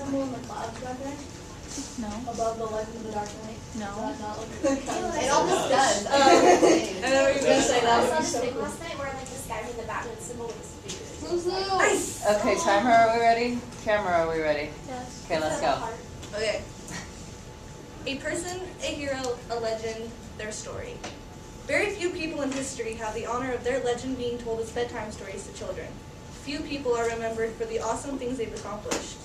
symbol in the clouds back there? No. Above the Legend of the Dark Knight? No. Does that not look like It almost does. I know what you were going to say. I That saw would be this so thing cool. last night where like this guy made the Batman symbol with his fingers. Woohoo! Nice! Okay, timer, are we ready? Camera, are we ready? Yes. Okay, let's go. Okay. A person, a hero, a legend, their story. Very few people in history have the honor of their legend being told as bedtime stories to children. Few people are remembered for the awesome things they've accomplished.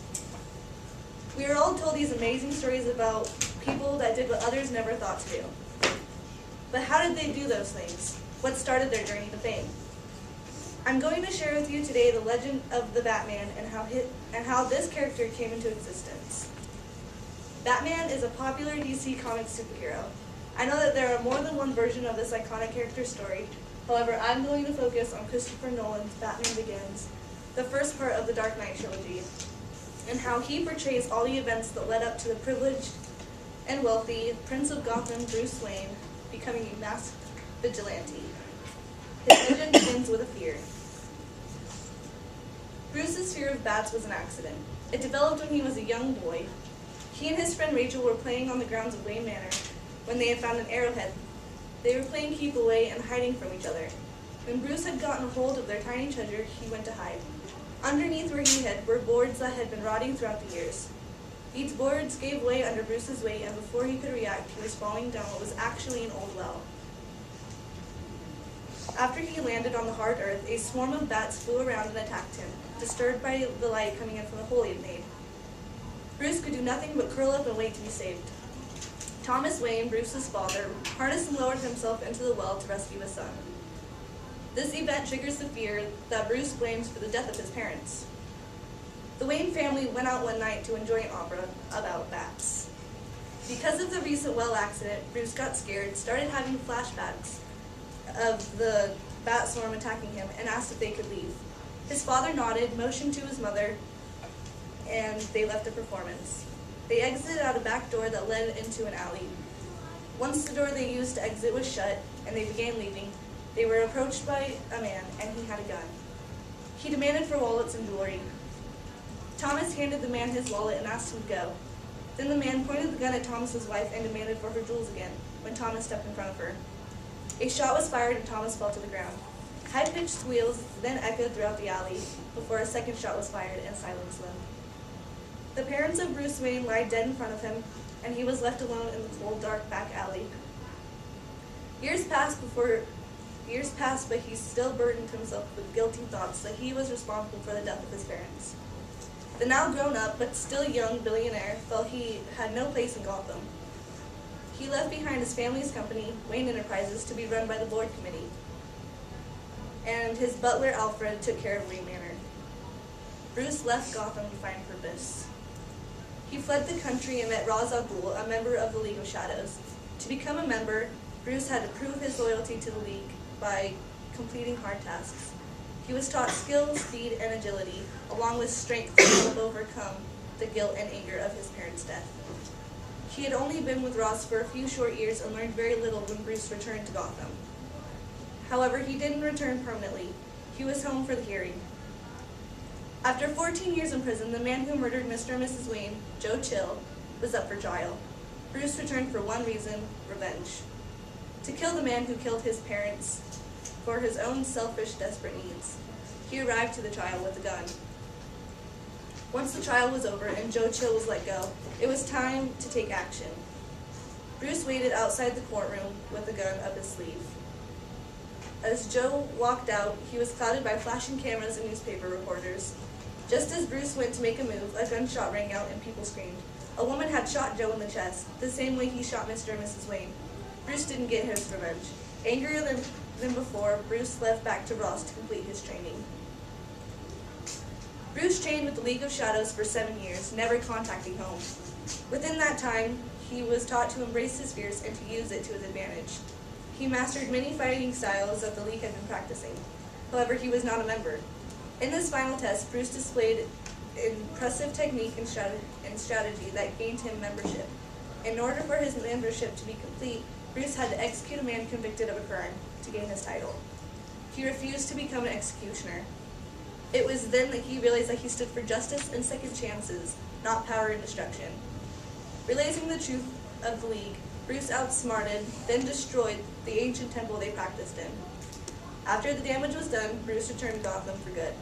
We are all told these amazing stories about people that did what others never thought to do. But how did they do those things? What started their journey to fame? I'm going to share with you today the legend of the Batman and how this character came into existence. Batman is a popular DC Comics superhero. I know that there are more than one version of this iconic character story. However, I'm going to focus on Christopher Nolan's Batman Begins, the first part of the Dark Knight trilogy, and how he portrays all the events that led up to the privileged and wealthy Prince of Gotham, Bruce Wayne, becoming a masked vigilante. His legend begins with a fear. Bruce's fear of bats was an accident. It developed when he was a young boy. He and his friend Rachel were playing on the grounds of Wayne Manor when they had found an arrowhead. They were playing keep away and hiding from each other. When Bruce had gotten a hold of their tiny treasure, he went to hide. Underneath where he hid were boards that had been rotting throughout the years. These boards gave way under Bruce's weight, and before he could react, he was falling down what was actually an old well. After he landed on the hard earth, a swarm of bats flew around and attacked him, disturbed by the light coming in from the hole he had made. Bruce could do nothing but curl up and wait to be saved. Thomas Wayne, Bruce's father, harnessed and lowered himself into the well to rescue his son. This event triggers the fear that Bruce blames for the death of his parents. The Wayne family went out one night to enjoy an opera about bats. Because of the recent well accident, Bruce got scared, started having flashbacks of the bat swarm attacking him, and asked if they could leave. His father nodded, motioned to his mother, and they left the performance. They exited out a back door that led into an alley. Once the door they used to exit was shut, and they began leaving, they were approached by a man, and he had a gun. He demanded for wallets and jewelry. Thomas handed the man his wallet and asked him to go. Then the man pointed the gun at Thomas's wife and demanded for her jewels again, when Thomas stepped in front of her. A shot was fired and Thomas fell to the ground. High-pitched squeals then echoed throughout the alley before a second shot was fired and silenced them. The parents of Bruce Wayne lied dead in front of him, and he was left alone in the cold, dark back alley. Years passed, but he still burdened himself with guilty thoughts that he was responsible for the death of his parents. The now grown-up, but still young billionaire felt he had no place in Gotham. He left behind his family's company, Wayne Enterprises, to be run by the board committee, and his butler Alfred took care of Wayne Manor. Bruce left Gotham to find purpose. He fled the country and met Ra's al Ghul, a member of the League of Shadows. To become a member, Bruce had to prove his loyalty to the League by completing hard tasks. He was taught skill, speed, and agility, along with strength to help overcome the guilt and anger of his parents' death. He had only been with Ross for a few short years and learned very little when Bruce returned to Gotham. However, he didn't return permanently. He was home for the hearing. After 14 years in prison, the man who murdered Mr. and Mrs. Wayne, Joe Chill, was up for trial. Bruce returned for one reason: revenge. To kill the man who killed his parents for his own selfish, desperate needs. He arrived to the trial with a gun. Once the trial was over and Joe Chill was let go, it was time to take action. Bruce waited outside the courtroom with a gun up his sleeve. As Joe walked out, he was clouded by flashing cameras and newspaper reporters. Just as Bruce went to make a move, a gunshot rang out and people screamed. A woman had shot Joe in the chest, the same way he shot Mr. and Mrs. Wayne. Bruce didn't get his revenge. Angrier than before, Bruce left back to Ross to complete his training. Bruce trained with the League of Shadows for 7 years, never contacting home. Within that time, he was taught to embrace his fears and to use it to his advantage. He mastered many fighting styles that the League had been practicing. However, he was not a member. In this final test, Bruce displayed impressive technique and strategy that gained him membership. In order for his membership to be complete, Bruce had to execute a man convicted of a crime to gain his title. He refused to become an executioner. It was then that he realized that he stood for justice and second chances, not power and destruction. Realizing the truth of the League, Bruce outsmarted, then destroyed the ancient temple they practiced in. After the damage was done, Bruce returned to Gotham for good,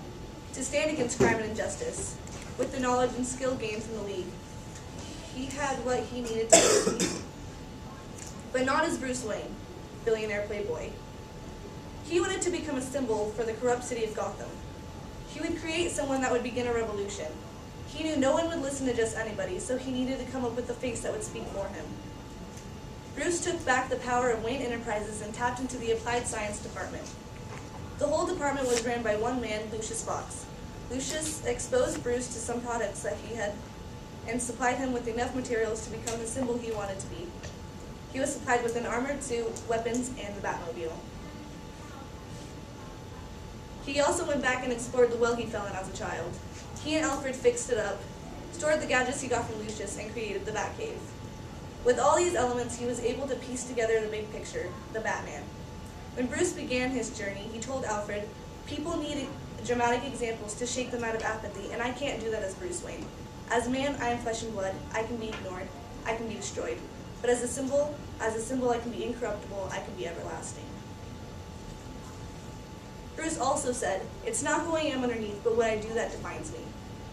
to stand against crime and injustice. With the knowledge and skill gained from the League, he had what he needed to succeed. But not as Bruce Wayne, billionaire playboy. He wanted to become a symbol for the corrupt city of Gotham. He would create someone that would begin a revolution. He knew no one would listen to just anybody, so he needed to come up with a face that would speak for him. Bruce took back the power of Wayne Enterprises and tapped into the Applied Science Department. The whole department was ran by one man, Lucius Fox. Lucius exposed Bruce to some products that he had and supplied him with enough materials to become the symbol he wanted to be. He was supplied with an armored suit, weapons, and the Batmobile. He also went back and explored the well he fell in as a child. He and Alfred fixed it up, stored the gadgets he got from Lucius, and created the Batcave. With all these elements, he was able to piece together the big picture, the Batman. When Bruce began his journey, he told Alfred, "People need dramatic examples to shake them out of apathy, and I can't do that as Bruce Wayne. As a man, I am flesh and blood. I can be ignored. I can be destroyed. But as a symbol, I can be incorruptible. I can be everlasting." Bruce also said, "It's not who I am underneath, but what I do that defines me."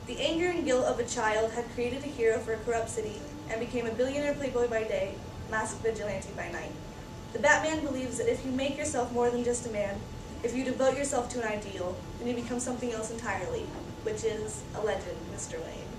The anger and guilt of a child had created a hero for a corrupt city and became a billionaire playboy by day, masked vigilante by night. The Batman believes that if you make yourself more than just a man, if you devote yourself to an ideal, then you become something else entirely, which is a legend, Mr. Wayne.